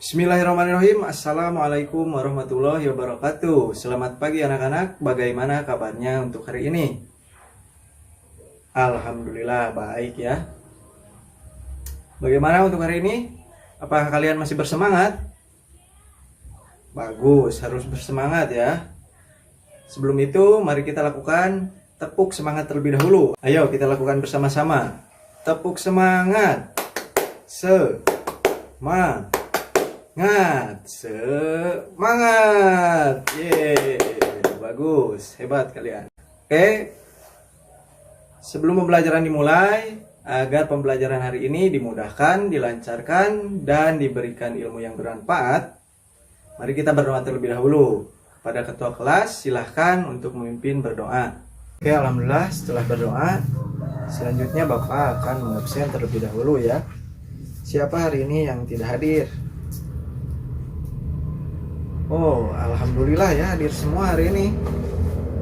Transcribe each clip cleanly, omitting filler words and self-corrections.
Bismillahirrahmanirrahim. Assalamualaikum warahmatullahi wabarakatuh. Selamat pagi anak-anak. Bagaimana kabarnya untuk hari ini? Alhamdulillah baik ya. Bagaimana untuk hari ini? Apakah kalian masih bersemangat? Bagus, harus bersemangat ya. Sebelum itu, mari kita lakukan tepuk semangat terlebih dahulu. Ayo kita lakukan bersama-sama. Tepuk semangat. Semangat. Yeay, bagus, hebat kalian. Oke. Sebelum pembelajaran dimulai, agar pembelajaran hari ini dimudahkan, dilancarkan, dan diberikan ilmu yang bermanfaat, mari kita berdoa terlebih dahulu. Kepada ketua kelas, silahkan untuk memimpin berdoa. Oke, alhamdulillah setelah berdoa, selanjutnya Bapak akan mengabsen terlebih dahulu ya. Siapa hari ini yang tidak hadir? Oh, alhamdulillah ya, hadir semua hari ini.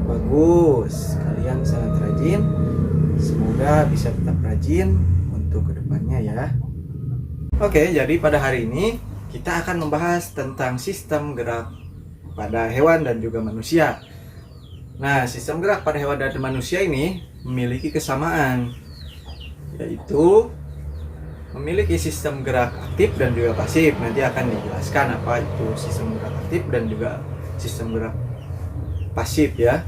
Bagus, kalian sangat rajin. Semoga bisa tetap rajin untuk kedepannya ya. Oke, jadi pada hari ini kita akan membahas tentang sistem gerak pada hewan dan juga manusia. Nah, sistem gerak pada hewan dan manusia ini memiliki kesamaan, yaitu memiliki sistem gerak aktif dan juga pasif. Nanti akan dijelaskan apa itu sistem gerak aktif dan juga sistem gerak pasif ya.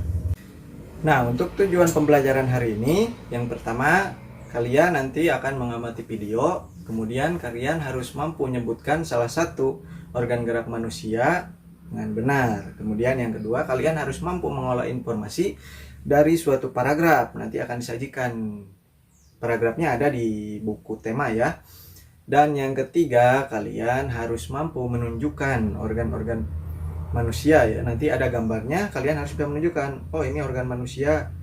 Nah, untuk tujuan pembelajaran hari ini, yang pertama, kalian nanti akan mengamati video, kemudian kalian harus mampu menyebutkan salah satu organ gerak manusia dengan benar. Kemudian yang kedua, kalian harus mampu mengolah informasi dari suatu paragraf. Nanti akan disajikan paragrafnya ada di buku tema ya. Dan yang ketiga, kalian harus mampu menunjukkan organ-organ manusia ya. Nanti ada gambarnya, kalian harus bisa menunjukkan, oh ini organ manusia,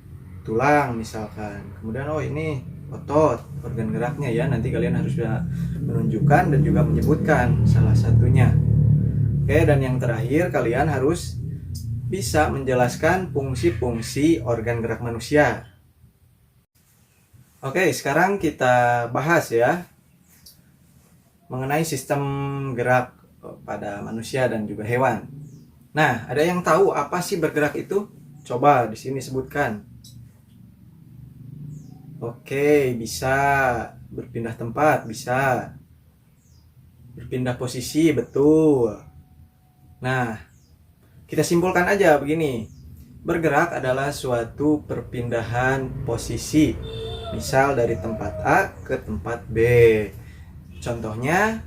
tulang misalkan. Kemudian oh ini otot, organ geraknya ya. Nanti kalian harus bisa menunjukkan dan juga menyebutkan salah satunya. Oke, dan yang terakhir, kalian harus bisa menjelaskan fungsi-fungsi organ gerak manusia. Oke, sekarang kita bahas ya mengenai sistem gerak pada manusia dan juga hewan. Nah, ada yang tahu apa sih bergerak itu? Coba di sini sebutkan. Oke, bisa berpindah tempat, bisa berpindah posisi, betul. Nah, kita simpulkan aja begini. Bergerak adalah suatu perpindahan posisi. Misal dari tempat A ke tempat B. Contohnya,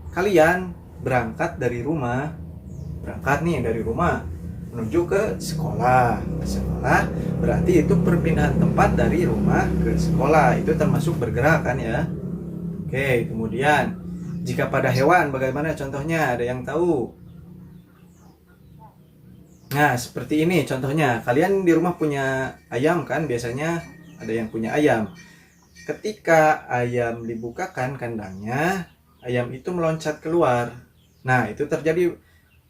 kalian berangkat dari rumah. Berangkat nih dari rumah menuju ke sekolah. Ke sekolah berarti itu perpindahan tempat dari rumah ke sekolah. Itu termasuk bergerak kan ya. Oke, kemudian jika pada hewan bagaimana contohnya? Ada yang tahu? Nah, seperti ini contohnya. Kalian di rumah punya ayam kan? Biasanya ada yang punya ayam. Ketika ayam dibukakan kandangnya, ayam itu meloncat keluar. Nah, itu terjadi,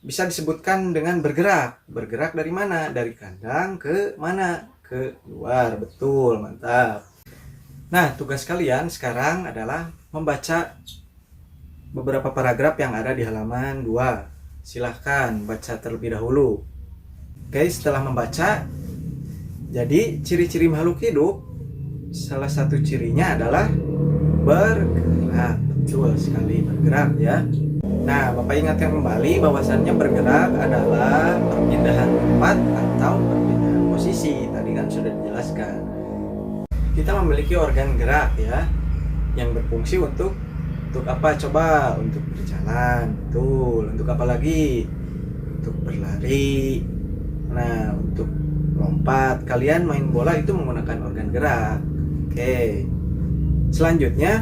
bisa disebutkan dengan bergerak. Bergerak dari mana? Dari kandang ke mana? Ke luar. Betul, mantap. Nah, tugas kalian sekarang adalah membaca beberapa paragraf yang ada di halaman 2. Silahkan baca terlebih dahulu. Oke, setelah membaca, jadi ciri-ciri makhluk hidup, salah satu cirinya adalah bergerak. Betul sekali, bergerak ya. Nah, Bapak ingatkan kembali bahwasannya bergerak adalah perpindahan tempat atau perpindahan posisi. Tadi kan sudah dijelaskan. Kita memiliki organ gerak ya, yang berfungsi untuk apa coba? Untuk berjalan, betul. Untuk apa lagi? Untuk berlari. Nah, untuk lompat. Kalian main bola itu menggunakan organ gerak. Oke. Selanjutnya,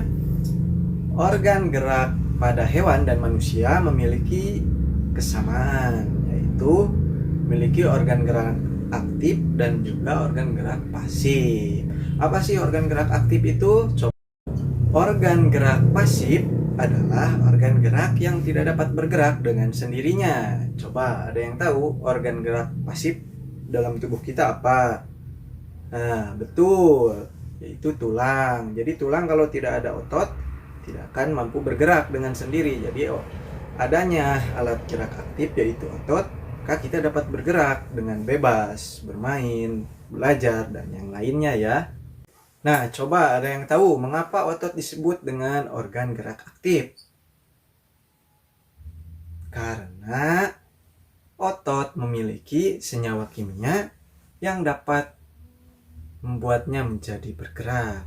organ gerak pada hewan dan manusia memiliki kesamaan, yaitu memiliki organ gerak aktif dan juga organ gerak pasif. Apa sih organ gerak aktif itu? Coba. Organ gerak pasif adalah organ gerak yang tidak dapat bergerak dengan sendirinya. Coba, ada yang tahu organ gerak pasif dalam tubuh kita apa? Nah, betul, yaitu tulang. Jadi tulang kalau tidak ada otot tidak akan mampu bergerak dengan sendiri. Jadi adanya alat gerak aktif yaitu otot, maka kita dapat bergerak dengan bebas, bermain, belajar, dan yang lainnya ya. Nah, coba ada yang tahu mengapa otot disebut dengan organ gerak aktif? Karena otot memiliki senyawa kimia yang dapat membuatnya menjadi bergerak.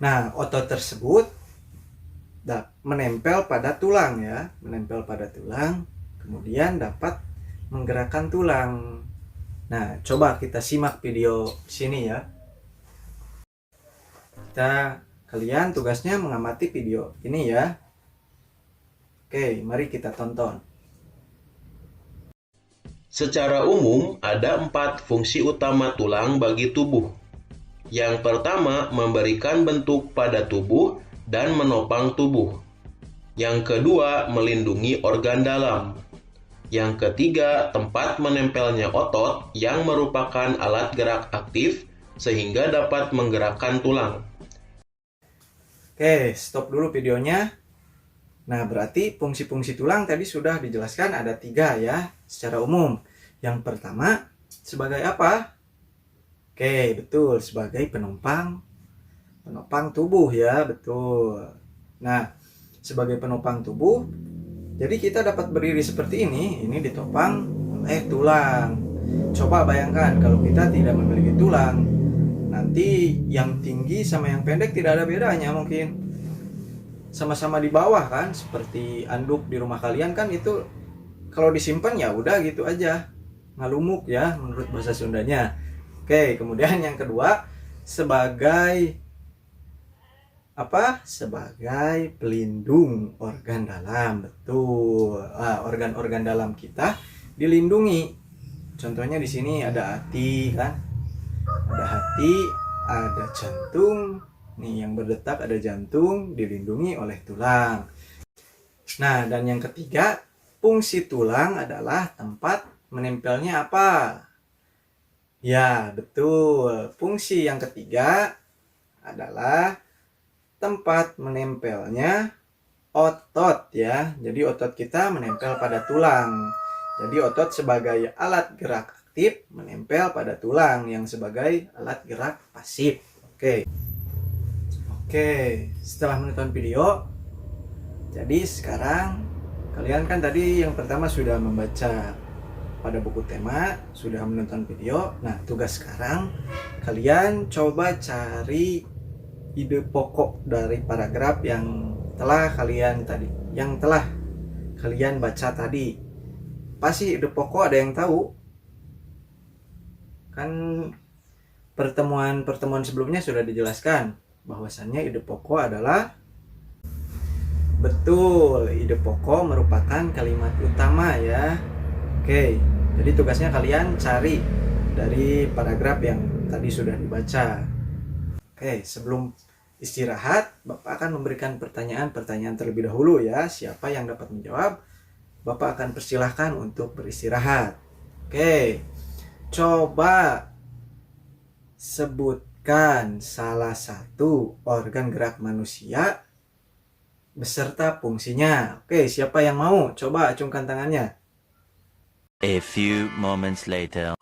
Nah, otot tersebut menempel pada tulang ya, menempel pada tulang, kemudian dapat menggerakkan tulang. Nah, coba kita simak video sini ya. Kalian tugasnya mengamati video ini ya. Oke, mari kita tonton. Secara umum, ada 4 fungsi utama tulang bagi tubuh. Yang pertama, memberikan bentuk pada tubuh dan menopang tubuh. Yang kedua, melindungi organ dalam. Yang ketiga, tempat menempelnya otot yang merupakan alat gerak aktif sehingga dapat menggerakkan tulang. Oke, stop dulu videonya. Nah, berarti fungsi-fungsi tulang tadi sudah dijelaskan ada 3 ya, secara umum. Yang pertama, sebagai apa? Oke, betul, sebagai penopang tubuh ya, betul. Nah, sebagai penopang tubuh, jadi kita dapat berdiri seperti ini ditopang oleh tulang. Coba bayangkan kalau kita tidak memiliki tulang, nanti yang tinggi sama yang pendek tidak ada bedanya mungkin. Sama-sama di bawah kan, seperti anduk di rumah kalian kan itu kalau disimpan ya udah gitu aja, ngalumuk ya menurut bahasa Sundanya. Oke, kemudian yang kedua sebagai apa? Sebagai pelindung organ dalam, betul. Organ-organ dalam kita dilindungi. Contohnya di sini ada hati kan, ada hati, ada jantung. Nih yang berdetak ada jantung, dilindungi oleh tulang. Nah, dan yang ketiga, fungsi tulang adalah tempat menempelnya apa? Ya, betul. Fungsi yang ketiga adalah tempat menempelnya otot ya. Jadi otot kita menempel pada tulang. Jadi otot sebagai alat gerak aktif menempel pada tulang yang sebagai alat gerak pasif. Oke, setelah menonton video, jadi sekarang kalian kan tadi yang pertama sudah membaca pada buku tema, sudah menonton video. Nah, tugas sekarang kalian coba cari ide pokok dari paragraf yang telah kalian baca tadi. Pasti ide pokok ada yang tahu? Kan pertemuan sebelumnya sudah dijelaskan bahwasannya ide pokok adalah betul, ide pokok merupakan kalimat utama ya. Oke, jadi tugasnya kalian cari dari paragraf yang tadi sudah dibaca. Oke, sebelum istirahat, Bapak akan memberikan pertanyaan terlebih dahulu ya. Siapa yang dapat menjawab, Bapak akan persilahkan untuk beristirahat. Oke, coba sebutkan salah satu organ gerak manusia beserta fungsinya. Oke, siapa yang mau? Coba acungkan tangannya. A few moments later.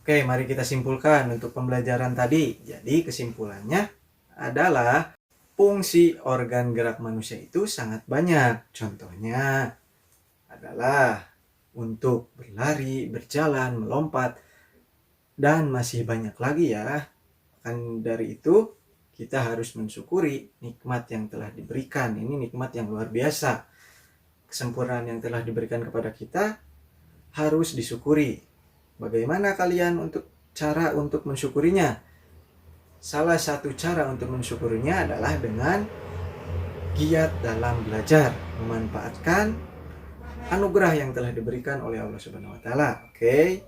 Oke, mari kita simpulkan untuk pembelajaran tadi. Jadi kesimpulannya adalah fungsi organ gerak manusia itu sangat banyak. Contohnya adalah untuk berlari, berjalan, melompat, dan masih banyak lagi ya. Kan dari itu kita harus mensyukuri nikmat yang telah diberikan. Ini nikmat yang luar biasa. Kesempurnaan yang telah diberikan kepada kita harus disyukuri. Bagaimana kalian cara untuk mensyukurinya? Salah satu cara untuk mensyukurinya adalah dengan giat dalam belajar, memanfaatkan anugerah yang telah diberikan oleh Allah Subhanahu wa taala. Oke.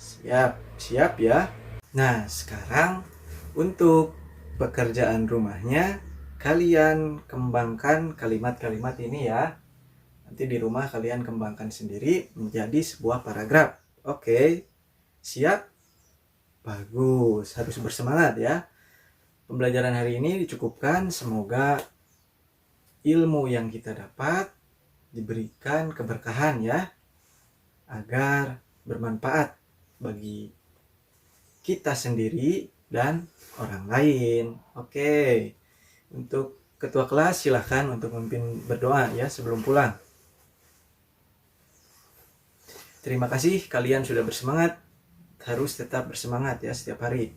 Siap ya. Nah, sekarang untuk pekerjaan rumahnya kalian kembangkan kalimat-kalimat ini ya. Nanti di rumah kalian kembangkan sendiri menjadi sebuah paragraf. Oke, siap? Bagus, harus bersemangat ya. Pembelajaran hari ini dicukupkan. Semoga ilmu yang kita dapat diberikan keberkahan ya, agar bermanfaat bagi kita sendiri dan orang lain. Oke, untuk ketua kelas silahkan untuk memimpin berdoa ya sebelum pulang. Terima kasih kalian sudah bersemangat, harus tetap bersemangat ya setiap hari.